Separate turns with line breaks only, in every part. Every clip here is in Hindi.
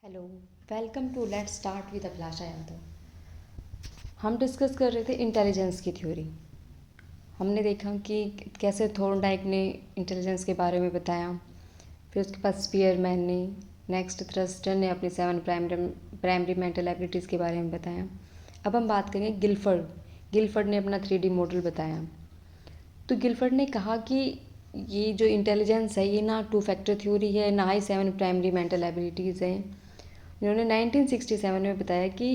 Hello, welcome to let's start with Abhilasha Yadav. हम डिस्कस कर रहे थे इंटेलिजेंस की थ्योरी। हमने देखा कि कैसे थॉर्नडाइक ने इंटेलिजेंस के बारे में बताया, फिर उसके बाद स्पीयरमैन ने, नेक्स्ट थ्रस्टर ने अपनी 7 प्राइमरी मेंटल एबिलिटीज़ के बारे में बताया। अब हम बात करेंगे गिलफर्ड ने अपना 3D मॉडल बताया। तो गिलफर्ड ने कहा कि ये जो इंटेलिजेंस है ये ना 2 फैक्टर थ्योरी है, ना ही 7 प्राइमरी मेंटल एबिलिटीज़ है। इन्होंने 1967 में बताया कि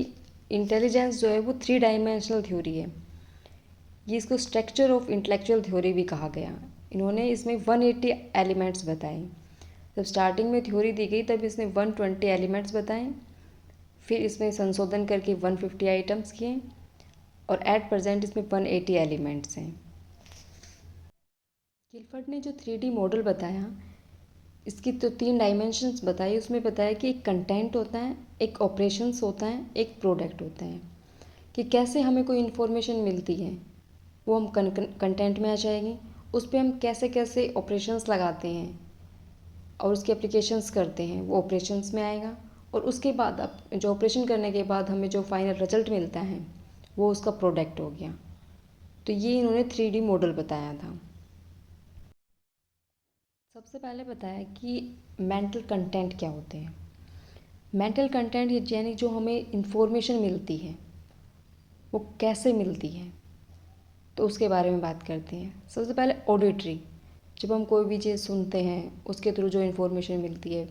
इंटेलिजेंस जो है वो 3 डायमेंशनल थ्योरी है। ये इसको स्ट्रक्चर ऑफ इंटेलेक्चुअल थ्योरी भी कहा गया। इन्होंने इसमें 180 एलिमेंट्स बताए। जब स्टार्टिंग में थ्योरी दी गई तब इसने 120 एलिमेंट्स बताए, फिर इसमें संशोधन करके 150 आइटम्स किए और एट प्रेजेंट इसमें 180 एलिमेंट्स हैं। गिलफर्ड ने जो 3D मॉडल बताया, इसकी तो 3 डायमेंशंस बताई। उसमें बताया कि एक कंटेंट होता है, एक ऑपरेशंस होता है, एक प्रोडक्ट होता है। कि कैसे हमें कोई इन्फॉर्मेशन मिलती है वो हम कंटेंट में आ जाएगी, उस पर हम कैसे कैसे ऑपरेशंस लगाते हैं और उसके एप्लीकेशंस करते हैं वो ऑपरेशंस में आएगा। और उसके बाद अब जो ऑपरेशन करने के बाद हमें जो फाइनल रिजल्ट मिलता है वो उसका प्रोडक्ट हो गया। तो ये इन्होंने 3D मॉडल बताया था। सबसे पहले बताया कि मेंटल कंटेंट क्या होते हैं। मेंटल कंटेंट यानी जो हमें इंफॉर्मेशन मिलती है वो कैसे मिलती है, तो उसके बारे में बात करते हैं। सबसे पहले ऑडिटरी, जब हम कोई भी चीज़ सुनते हैं उसके थ्रू जो इन्फॉर्मेशन मिलती है।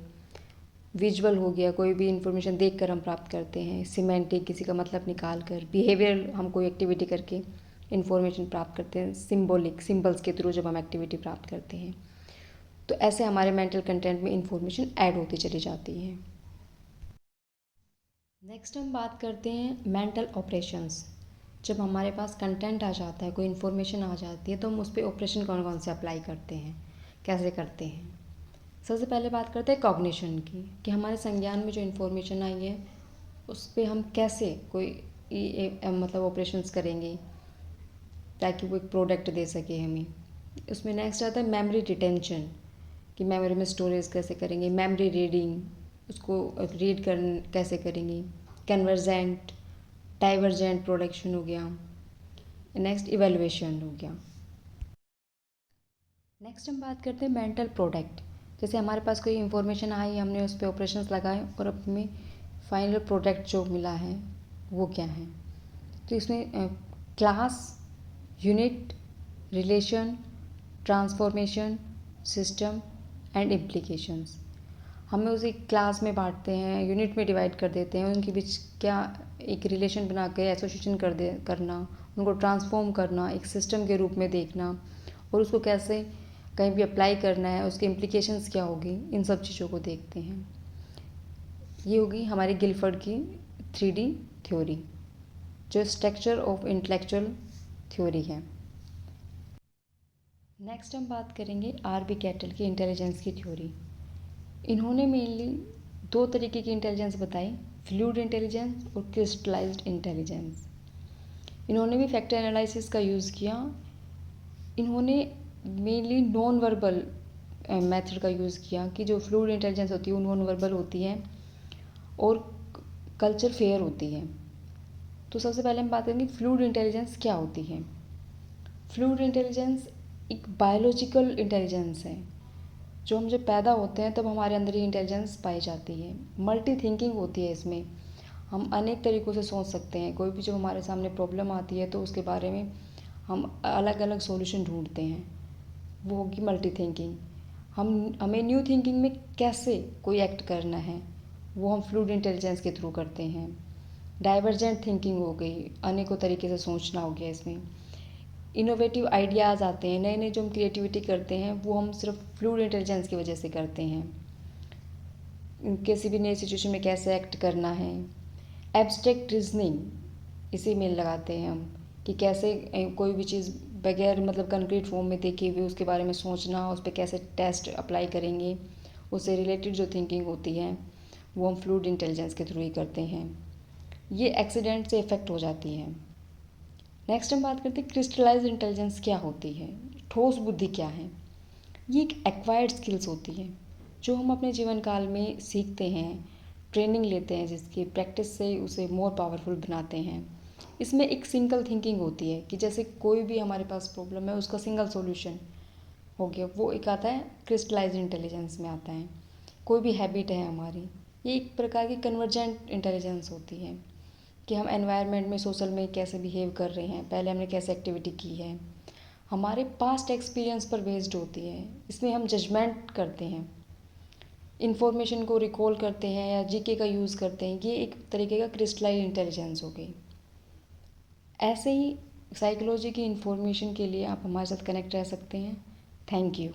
विजुअल हो गया, कोई भी इन्फॉर्मेशन देख कर हम प्राप्त करते हैं। सिमेंटिक, किसी का मतलब निकाल कर। बिहेवियर, हम कोई एक्टिविटी करके इन्फॉर्मेशन प्राप्त करते हैं। सिम्बॉलिक, सिम्बल्स के थ्रू जब हम एक्टिविटी प्राप्त करते हैं। तो ऐसे हमारे मेंटल कंटेंट में इन्फॉर्मेशन ऐड होती चली जाती है। नेक्स्ट हम बात करते हैं मेंटल ऑपरेशंस। जब हमारे पास कंटेंट आ जाता है, कोई इन्फॉर्मेशन आ जाती है, तो हम उस पर ऑपरेशन कौन कौन से अप्लाई करते हैं, कैसे करते हैं। सबसे पहले बात करते हैं कॉग्निशन की, कि हमारे संज्ञान में जो इन्फॉर्मेशन आई है उस पर हम कैसे कोई मतलब ऑपरेशंस करेंगे ताकि वो एक प्रोडक्ट दे सके हमें। उसमें नेक्स्ट आता है मेमोरी रिटेंशन, कि मेमोरी में स्टोरेज कैसे करेंगे। मेमोरी रीडिंग, उसको रीड कर कैसे करेंगे। कन्वर्जेंट, डाइवर्जेंट प्रोडक्शन हो गया। नेक्स्ट इवेलुएशन हो गया। नेक्स्ट हम बात करते हैं मेंटल प्रोडक्ट। जैसे हमारे पास कोई इन्फॉर्मेशन आई, हमने उस पर ऑपरेशंस लगाए और अब हमें फाइनल प्रोडक्ट जो मिला है वो क्या है। तो इसमें class, unit, relation, transformation, system and implications. हमें उसे क्लास में बांटते हैं, यूनिट में डिवाइड कर देते हैं, उनके बीच क्या एक रिलेशन बना के एसोसिएशन करना, उनको ट्रांसफॉर्म करना, एक सिस्टम के रूप में देखना और उसको कैसे कहीं भी अप्लाई करना है, उसके इम्प्लीकेशंस क्या होगी, इन सब चीज़ों को देखते हैं। ये होगी हमारी गिलफर्ड की 3D थ्योरी, जो स्ट्रक्चर ऑफ इंटेलेक्चुअल थ्योरी है। नेक्स्ट हम बात करेंगे RB कैटल की इंटेलिजेंस की थ्योरी। इन्होंने मेनली 2 तरीके की इंटेलिजेंस बताई, फ्लूइड इंटेलिजेंस और क्रिस्टलाइज्ड इंटेलिजेंस। इन्होंने भी फैक्टर एनालिसिस का यूज़ किया। इन्होंने मेनली नॉन वर्बल मेथड का यूज़ किया, कि जो फ्लूइड इंटेलिजेंस होती है वो नॉन वर्बल होती है और कल्चर फेयर होती है। तो सबसे पहले हम बात करेंगे फ्लूइड इंटेलिजेंस क्या होती है। फ्लूइड इंटेलिजेंस एक बायोलॉजिकल इंटेलिजेंस है, जो हम जब पैदा होते हैं तब हमारे अंदर ये इंटेलिजेंस पाई जाती है। मल्टी थिंकिंग होती है इसमें, हम अनेक तरीक़ों से सोच सकते हैं। कोई भी जब हमारे सामने प्रॉब्लम आती है तो उसके बारे में हम अलग अलग सॉल्यूशन ढूंढते हैं, वो होगी मल्टी थिंकिंग। हमें न्यू थिंकिंग में कैसे कोई एक्ट करना है वो हम फ्लूइड इंटेलिजेंस के थ्रू करते हैं। डाइवर्जेंट थिंकिंग हो गई, अनेकों तरीके से सोचना हो गया इसमें। इनोवेटिव आइडियाज़ आते हैं, नए नए जो हम क्रिएटिविटी करते हैं वो हम सिर्फ फ्लूइड इंटेलिजेंस की वजह से करते हैं। किसी भी नई सिचुएशन में कैसे एक्ट करना है। एब्स्ट्रैक्ट रीजनिंग इसी में लगाते हैं हम, कि कैसे कोई भी चीज़ बगैर मतलब कंक्रीट फॉर्म में देखे हुए उसके बारे में सोचना, उस पर कैसे टेस्ट अप्लाई करेंगे, उससे रिलेटेड जो थिंकिंग होती है वो हम फ्लूइड इंटेलिजेंस के थ्रू ही करते हैं। ये एक्सीडेंट से इफ़ेक्ट हो जाती है। नेक्स्ट हम बात करते हैं क्रिस्टलाइज्ड इंटेलिजेंस क्या होती है, ठोस बुद्धि क्या है। ये एक एक्वायर्ड स्किल्स होती है जो हम अपने जीवन काल में सीखते हैं। ट्रेनिंग लेते हैं जिसकी प्रैक्टिस से उसे मोर पावरफुल बनाते हैं। इसमें एक सिंगल थिंकिंग होती है कि जैसे कोई भी हमारे पास प्रॉब्लम है उसका सिंगल सॉल्यूशन हो गया, वो एक आता है क्रिस्टलाइज्ड इंटेलिजेंस में आता है। कोई भी हैबिट है हमारी, ये एक प्रकार की कन्वर्जेंट इंटेलिजेंस होती है कि हम एनवायरनमेंट में सोशल में कैसे बिहेव कर रहे हैं, पहले हमने कैसे एक्टिविटी की है, हमारे पास्ट एक्सपीरियंस पर बेस्ड होती है। इसमें हम जजमेंट करते हैं, इन्फॉर्मेशन को रिकॉल करते हैं या जीके का यूज़ करते हैं। ये एक तरीके का क्रिस्टलाइज इंटेलिजेंस हो गई। ऐसे ही साइकोलॉजी की इन्फॉर्मेशन के लिए आप हमारे साथ कनेक्ट रह सकते हैं। Thank you.